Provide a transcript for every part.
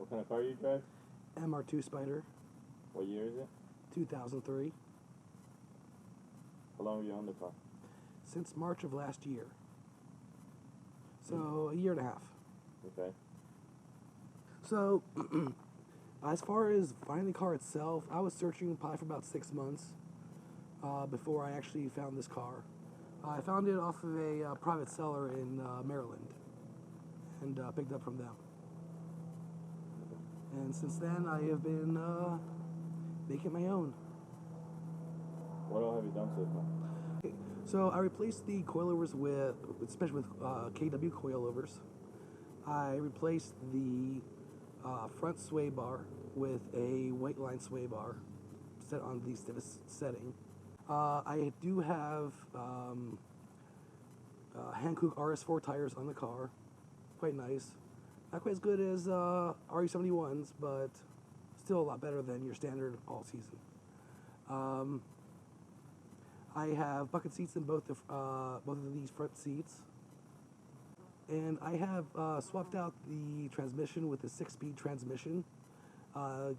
What kind of car you drive? MR2 Spyder. What year is it? 2003. How long have you owned the car? Since March of last year. So, a year and a half. Okay. So, as far as finding the car itself, I was searching probably for about 6 months before I actually found this car. I found it off of a private seller in Maryland and picked it up from them. And since then, I have been making my own. What all have you done so far? So I replaced the coilovers especially with KW coilovers. I replaced the front sway bar with a white line sway bar set on the stiffest setting. I do have hankook RS4 tires on the car, quite nice. Not quite as good as RE71s, but still a lot better than your standard all-season. I have bucket seats in both of these front seats, and I have swapped out the transmission with a 6-speed transmission.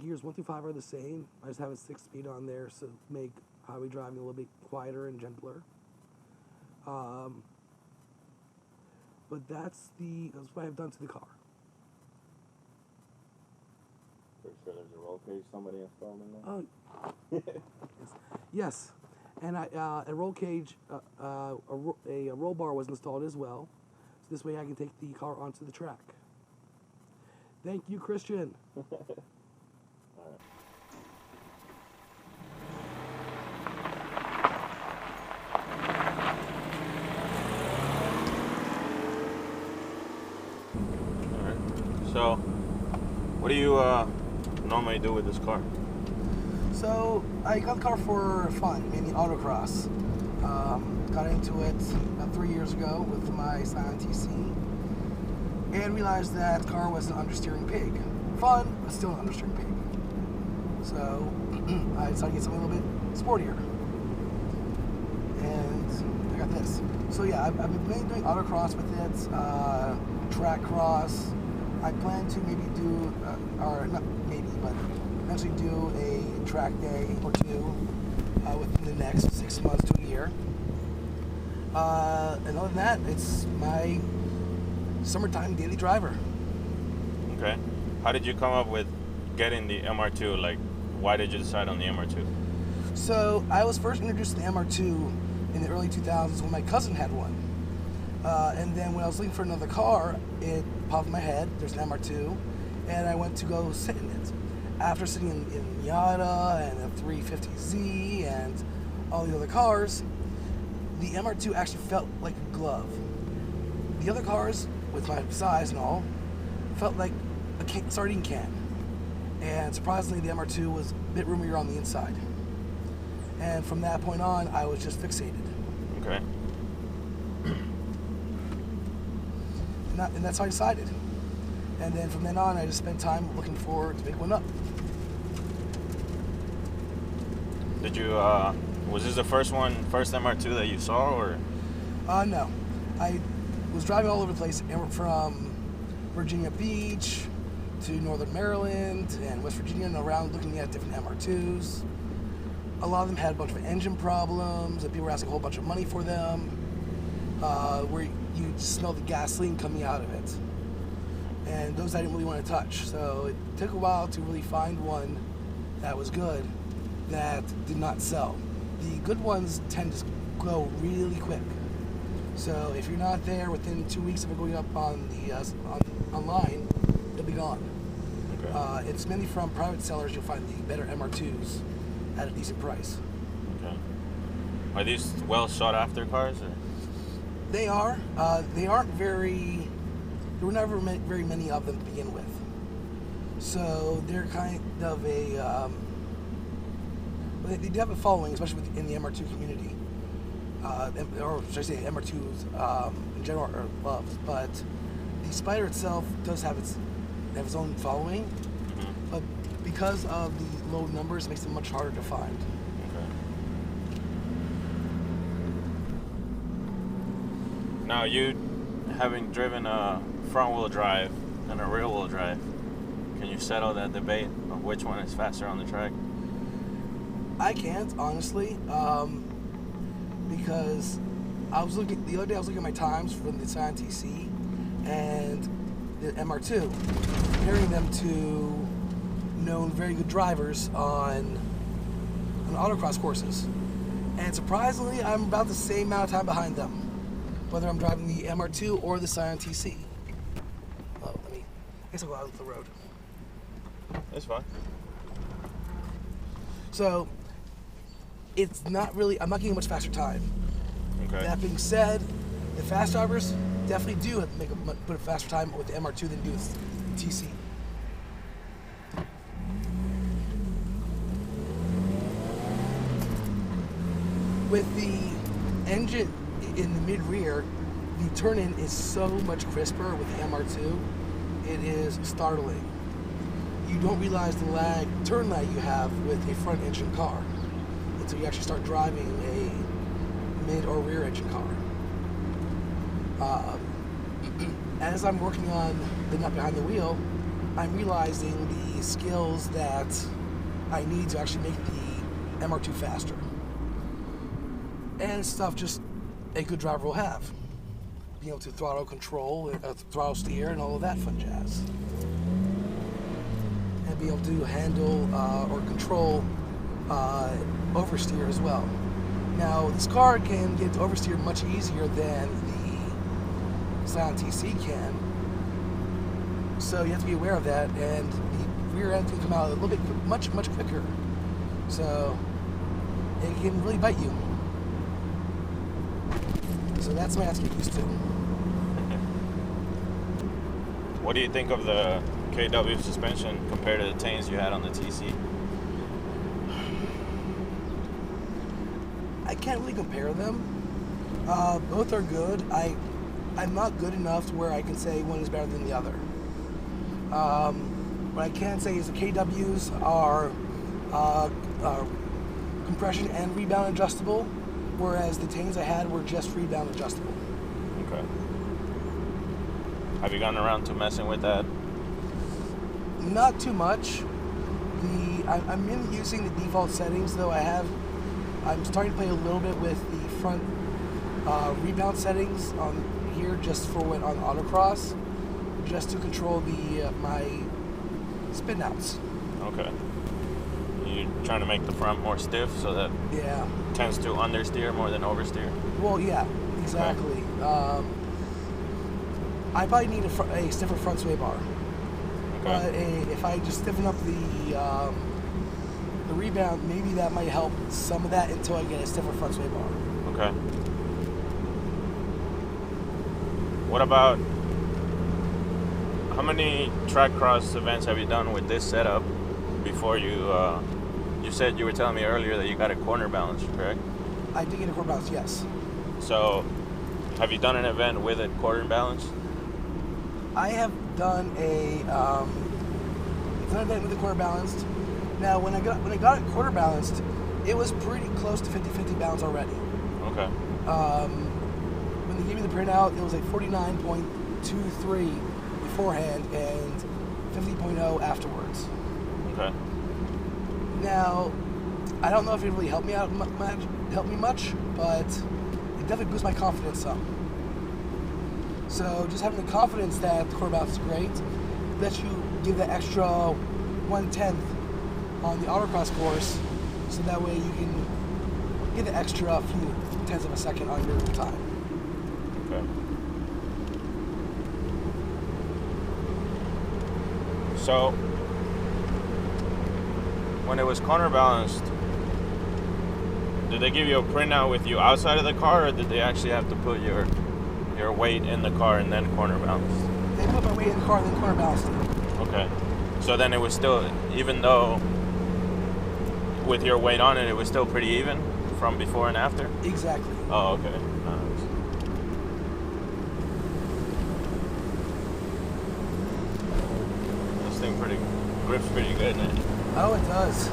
Gears 1 through 5 are the same. I just have a 6-speed on there to make highway driving a little bit quieter and gentler. But that's what I've done to the car. Pretty sure there's a roll cage somebody installed in there? Yes. And a roll cage, a roll bar was installed as well. So this way I can take the car onto the track. Thank you, Christian. All right. All right. So, what do you normally do with this car? So I got the car for fun, mainly autocross. Got into it about 3 years ago with my Scion TC, and realized that the car was an understeering pig. Fun, but still an understeering pig. So I decided to get something a little bit sportier, and I got this. So yeah, I've been mainly doing autocross with it, track cross. I plan to maybe do, or not maybe, but eventually do a track day or two within the next 6 months to a year. And other than that, it's my summertime daily driver. Okay. How did you come up with getting the MR2? Like, why did you decide on the MR2? So I was first introduced to the MR2 in the early 2000s when my cousin had one. And then when I was looking for another car, it popped in my head, there's an MR2, and I went to go sit in it. After sitting in Miata and a 350Z and all the other cars, the MR2 actually felt like a glove. The other cars, with my size and all, felt like a sardine can. And surprisingly, the MR2 was a bit roomier on the inside. And from that point on, I was just fixated. Okay. And that's how I decided. And then from then on, I just spent time looking forward to pick one up. Did you, was this the first MR2 that you saw, or? No. I was driving all over the place, from Virginia Beach to Northern Maryland and West Virginia and around, looking at different MR2s. A lot of them had a bunch of engine problems, and people were asking a whole bunch of money for them, where you smell the gasoline coming out of it. And those I didn't really want to touch. So it took a while to really find one that was good, that did not sell. The good ones tend to go really quick. So if you're not there within 2 weeks of it going up on the online, it'll be gone. Okay. It's mainly from private sellers. You'll find the better MR2s at a decent price. Okay. Are these well sought after cars? Or? They are. They aren't very. There were never very many of them to begin with. So they're kind of a. They do have a following, especially in the MR2 community. Or should I say MR2s in general are loved. But the Spyder itself does have its own following. Mm-hmm. But because of the low numbers, it makes them much harder to find. Okay. Now, you having driven a front-wheel drive and a rear-wheel drive, Can you settle that debate of which one is faster on the track? I can't, honestly, because the other day I was looking at my times from the Scion TC and the MR2, comparing them to known very good drivers on autocross courses. And surprisingly, I'm about the same amount of time behind them, whether I'm driving the MR2 or the Scion TC. Oh, I guess I'll go out into the road. It's fine. So, it's not really, I'm not getting much faster time. Okay. That being said, the fast drivers definitely do have to put a faster time with the MR2 than do with the TC. With the engine in the mid-rear, the turn-in is so much crisper with the MR2. It is startling. You don't realize the turn lag you have with a front-engine car until you actually start driving a mid or rear engine car. As I'm working on the nut behind the wheel, I'm realizing the skills that I need to actually make the MR2 faster. And stuff just a good driver will have. Being able to throttle control, throttle steer, and all of that fun jazz. And be able to handle or control oversteer as well. Now, this car can get oversteer much easier than the Scion TC can, so you have to be aware of that, and the rear end can come out a little bit much quicker, so it can really bite you. So that's what I have to get used to. What do you think of the KW suspension compared to the Tains you had on the TC? I can't really compare them. Both are good. I'm not good enough to where I can say one is better than the other. What I can say is the KWs are compression and rebound adjustable, whereas the Tains I had were just rebound adjustable. Okay. Have you gotten around to messing with that? Not too much. I'm using the default settings, though I'm starting to play a little bit with the front rebound settings on here, just for when on autocross, just to control my spin outs. Okay. You're trying to make the front more stiff so that yeah, it tends to understeer more than oversteer? Well, yeah, exactly. Okay. I probably need a stiffer front sway bar. Okay. But if I just stiffen up the rebound, maybe that might help some of that until I get a stiffer front sway bar. Okay. What about, how many track cross events have you done with this setup before you said, you were telling me earlier that you got a corner balance, correct? I did get a corner balance, yes. So, have you done an event with a corner balance? I have done an event with a quarter balanced. Now, when I got it quarter balanced, it was pretty close to 50-50 balance already. Okay. When they gave me the printout, it was like 49.23 beforehand and 50.0 afterwards. Okay. Now, I don't know if it really helped me much, but it definitely boosted my confidence some. So just having the confidence that the quarter balance is great lets you give that extra 1/10 on the autocross course, so that way you can get the extra few tenths of a second on your time. Okay. So, when it was corner balanced, did they give you a printout with you outside of the car, or did they actually have to put your weight in the car and then corner balance? They put my weight in the car and then corner balanced it. Okay. So then it was still, even though with your weight on it, it was still pretty even from before and after? Exactly. Oh, okay. Nice. This thing grips pretty good, man. Oh, it does.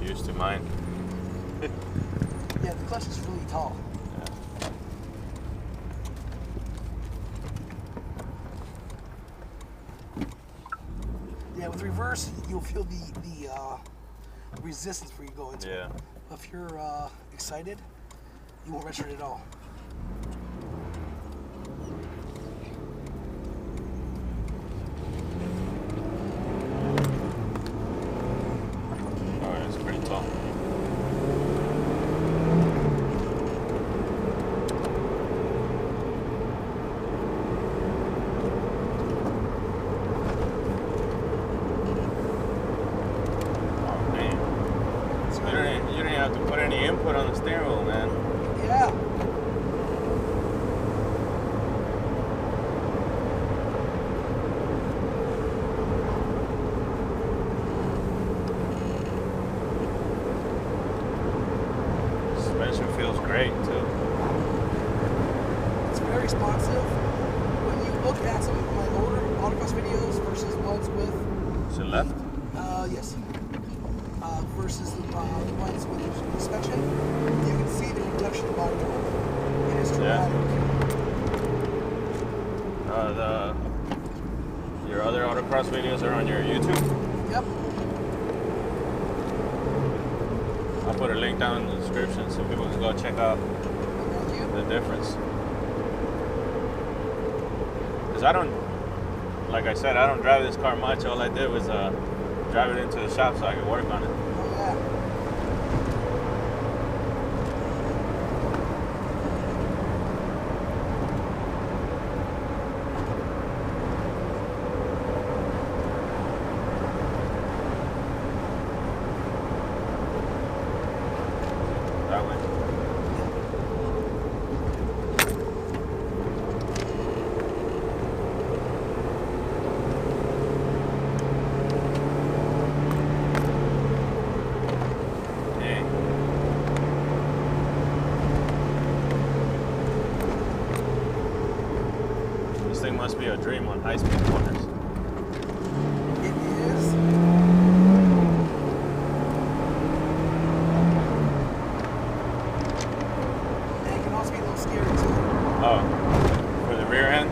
used to mine. Yeah, the clutch is really tall. Yeah, with reverse, you'll feel the resistance where you go into it. Yeah. If you're excited, you won't register it at all. Oh, yeah, it's pretty tall. You didn't have to put any input on the steering wheel, man. Yeah. Suspension feels great too. It's very responsive. When you look at some of my older autocross videos versus ones with To the left? yes. Versus the ones with suspension, you can see the reduction in body roll. It is dramatic. Your other autocross videos are on your YouTube? Yep. I'll put a link down in the description so people can go check out Thank you. the difference. Because I don't, like I said, I don't drive this car much. All I did was drive it into the shop so I could work on it. Oh, yeah. That way. Dang. This thing must be a dream on high-speed corners. It is. And it can also be a little scary too. Oh, for the rear end?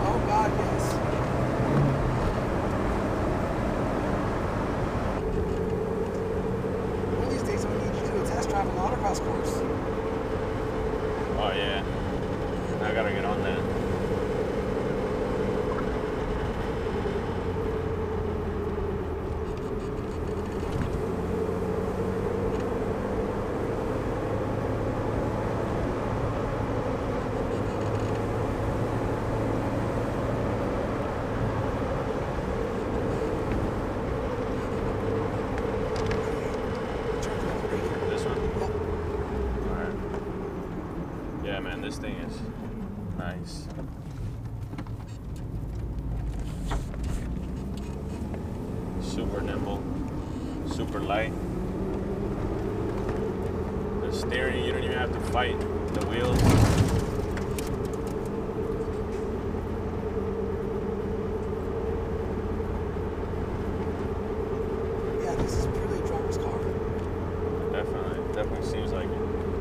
Oh God, yes. One of these days, I'm gonna need you to do a test drive on the autocross course. Oh yeah. I gotta get on that. Turn to the right here. This one? Yep. Alright. Yeah, man, this thing is nice. Super nimble, super light. The steering, you don't even have to fight the wheels. Yeah, this is purely a driver's car. Definitely seems like it.